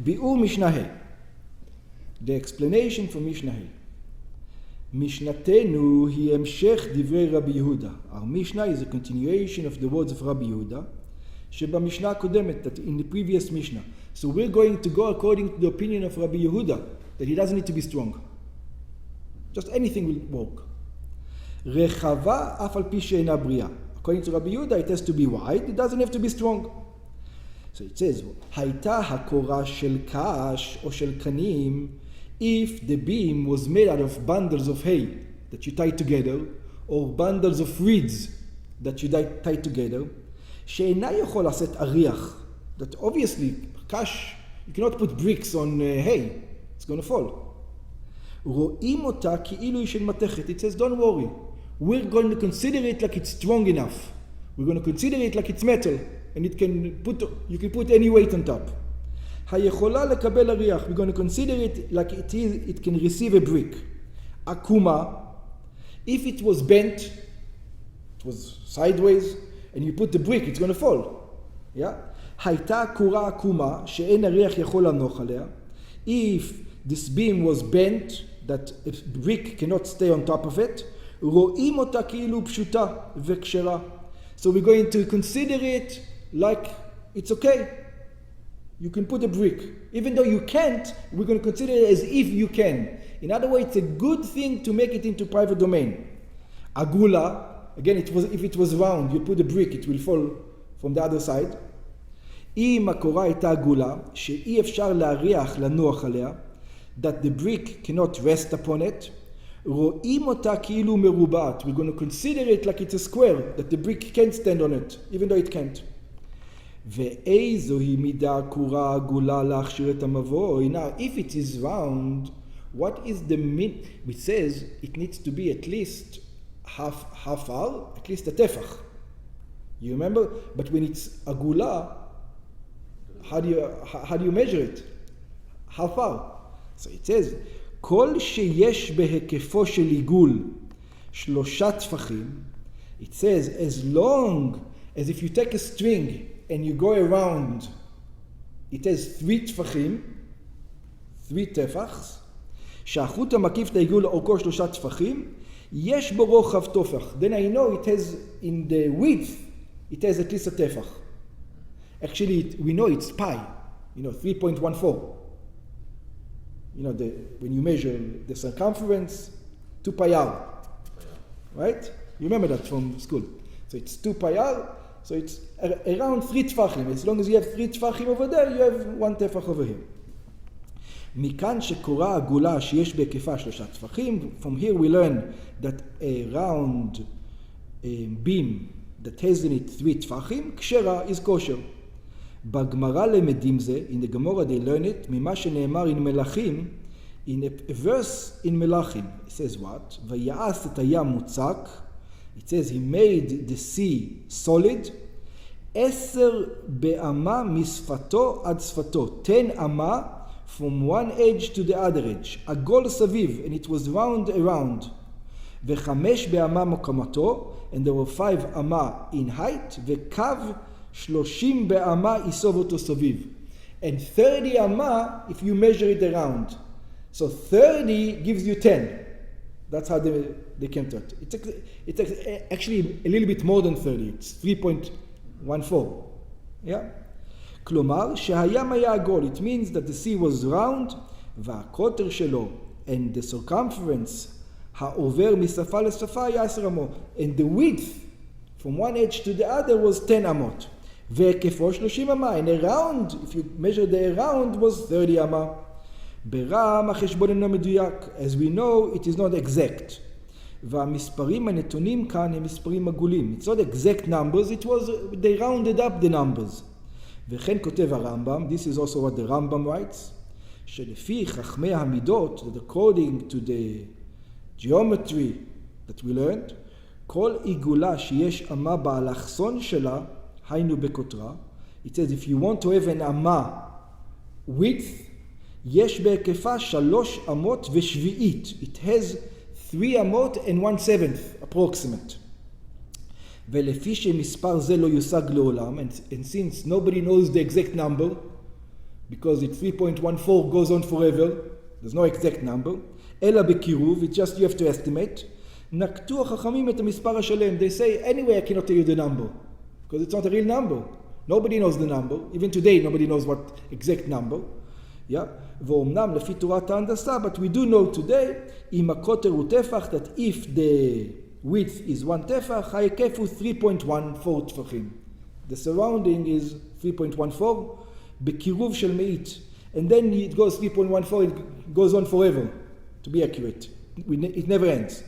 ביאור משנה ה'. The explanation for משנה ה'. משנתנו היא המשך דברי רבי יהודה. Our Mishnah is a continuation of the words of רבי יהודה, שבמשנה הקודמת, that in the previous Mishnah. So we're going to go according to the opinion of Rabbi Yehuda, that he doesn't need to be strong. Just anything will work. רחבה אף על פי שאינה בריאה. According to Rabbi Yehuda, it has to be wide, it doesn't have to be strong. So it says, הייתה הקורה של קש או של קנים, if the beam was made out of bundles of hay that you tie together, or bundles of reeds that you tie together, שאינה יכול לעשות אריח, that obviously, קש, you cannot put bricks on hay, it's going to fall. רואים אותה כאילו היא של מתכת. It says, don't worry, we're going to consider it like it's strong enough. We're going to consider it like it's metal, and you can put any weight on top. היכולה לקבל אריח, we're going to consider it like it can receive a brick. עקומה, if it was bent, it was sideways, and you put the brick, it's going to fall. Yeah? הייתה קורה עקומה, שאין אריח יכול לנוח עליה. If this beam was bent, that a brick cannot stay on top of it, רואים אותה כאילו פשוטה וכשרה. So we're going to consider it like it's okay. You can put a brick. Even though you can't, we're going to consider it as if you can. In other words, it's a good thing to make it into private domain. Agula, again, if it was round, you put a brick, it will fall from the other side. אם הקורה הייתה עגולה, שאי אפשר להריח לנוח עליה, that the brick cannot rest upon it, רואים אותה כאילו מרובעת. We're going to consider it like it's a square, that the brick can't stand on it, even though it can't. ואיזו היא מידה קורה עגולה להכשיר את המבוי? Now, if it is round, what is the mean? It says it needs to be at least half far, at least a tefach. You remember? But when it's עגולה, how do you measure it? How far? So it says, כל שיש בהיקפו של עיגול 3 טפחים, it says, as long as if you take a string and you go around, it has 3 טפחים, 3 טפחs, שהחוט המקיף את העיגול לאורכו 3 טפחים, יש בו רוחב טופח. Then I know it has, in the width, it has at least a טפח. Actually, we know it's pi, 3.14. When you measure the circumference, 2 pi r. Right? You remember that from school. So it's 2 pi r, so it's around 3 טפחים. As long as you have 3 טפחים over there, you have 1 טפח over here. מכאן שקורה עגולה שיש בהיקפה 3 טפחים, from here we learn that a round beam that has in it 3 טפחים, כשרה is kosher. בגמרא למדים זה, in the Gemara they learn it, ממה שנאמר in מלכים, in a verse in מלכים, it says what? ויעש את הים מוצק, it says he made the sea solid, 10 באמה משפתו עד שפתו, 10 אמה from one edge to the other edge, עגול סביב, and it was round around, ו5 באמה מקומתו, and there were 5 אמה in height, וקו 30 באמה יסוב אותו סביב. And 30 אמה if you measure it around. So 30 gives you 10. That's how they came to it. It's actually a little bit more than 30. It's 3.14. Yeah? כלומר, שהים היה עגול. It means that the sea was round, והקוטר שלו, and the circumference, העובר משפה לשפה היה 10 אמות. And the width from one edge to the other was 10 אמות. והיקפו 30 אמה, and around, if you measure the around, was 30 אמה. ברם החשבון אינו מדויק, as we know, it is not exact. והמספרים הנתונים כאן הם מספרים עגולים. It's not exact numbers, it was, they rounded up the numbers. וכן כותב הרמב"ם, this is also what the Rambam writes, שלפי חכמי המידות, that according to the geometry that we learned, כל עיגולה שיש אמה באלכסון שלה, היינו בקוטרה, it says if you want to have an אמה width, יש בהיקפה 3 אמות ושביעית. It has 3 אמות and 1/7 approximate. ולפי שמספר זה לא יושג לעולם, and since nobody knows the exact number, because it's 3.14 goes on forever. There's no exact number. אלא בקירוב, it's just you have to estimate. נקטו החכמים את המספר השלם. They say, anyway, I cannot tell you the number, because it's not a real number. Nobody knows the number. Even today, nobody knows what exact number. Yeah? ואומנם לפי תורת ההנדסה, but we do know today, אם הקוטר הוא טפח, that if the width is 1 טפח, ההיקף הוא 3.14 טפחים. The surrounding is 3.14, בקירוב של מאית. And then it goes 3.14, it goes on forever, to be accurate. It never ends.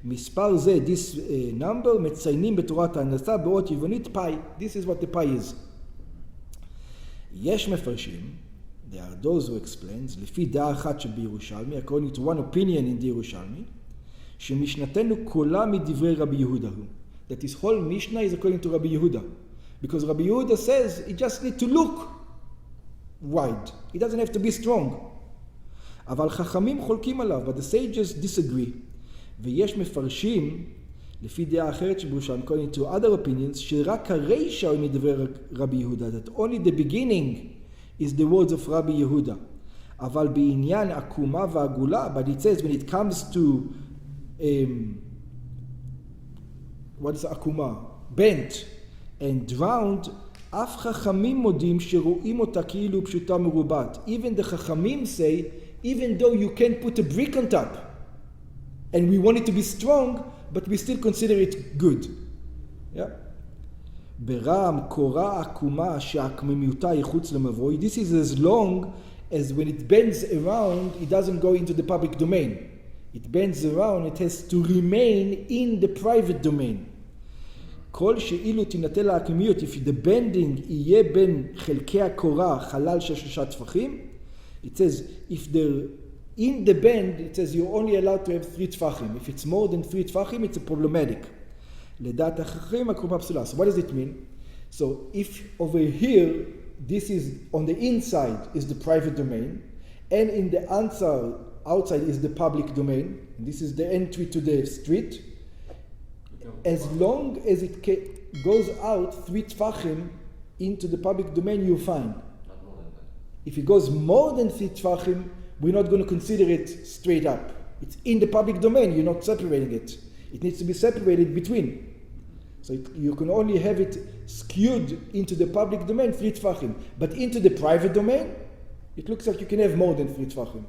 מספר זה, this number, מציינים בתורת ההנדסה באות יוונית פאי. This is what the pi is. יש מפרשים, there are those who explains, לפי דעה אחת שבירושלמי, according to one opinion in the ירושלמי, שמשנתנו כולה מדברי רבי יהודה הוא. That his whole Mishnah is according to Rabbi Yehuda. Because Rabbi Yehuda says, you just need to look wide. It doesn't have to be strong. אבל חכמים חולקים עליו, but the sages disagree. ויש מפרשים, לפי דעה אחרת שבירושלמי, according to other opinions, שרק הרישא הוא מדברי רבי יהודה. That only the beginning is the words of Rabbi Yehuda. אבל בעניין עקומה ועגולה, but it says when it comes to what is עקומה? bent and drowned, אף חכמים מודים שרואים אותה כאילו פשוטה מרובעת. Even the חכמים say, even though you can put a brick on top, and we want it to be strong, but we still consider it good. Yeah? ברם קורה עקומה שהעקמיותה היא חוץ למבוי. This is as long as when it bends around, it doesn't go into the public domain. It bends around, it has to remain in the private domain. כל שאילו תינתן לעקמיות, if the bending יהיה בין חלקי הקורה חלל של 3 טפחים, it says, if in the bend, it says you're only allowed to have 3 טפחים. If it's more than 3 טפחים, it's problematic. לדעת החכמים הקרובה פסולה. So what does it mean? So if over here, this is on the inside is the private domain, and in the outside is the public domain, and this is the entry to the street, as long as it goes out 3 tfachim into the public domain, you're fine. If it goes more than 3 tfachim, we're not going to consider it straight up. It's in the public domain, you're not separating it. It needs to be separated between. So you can only have it skewed into the public domain 3 tfachim. But into the private domain, it looks like you can have more than 3 tfachim.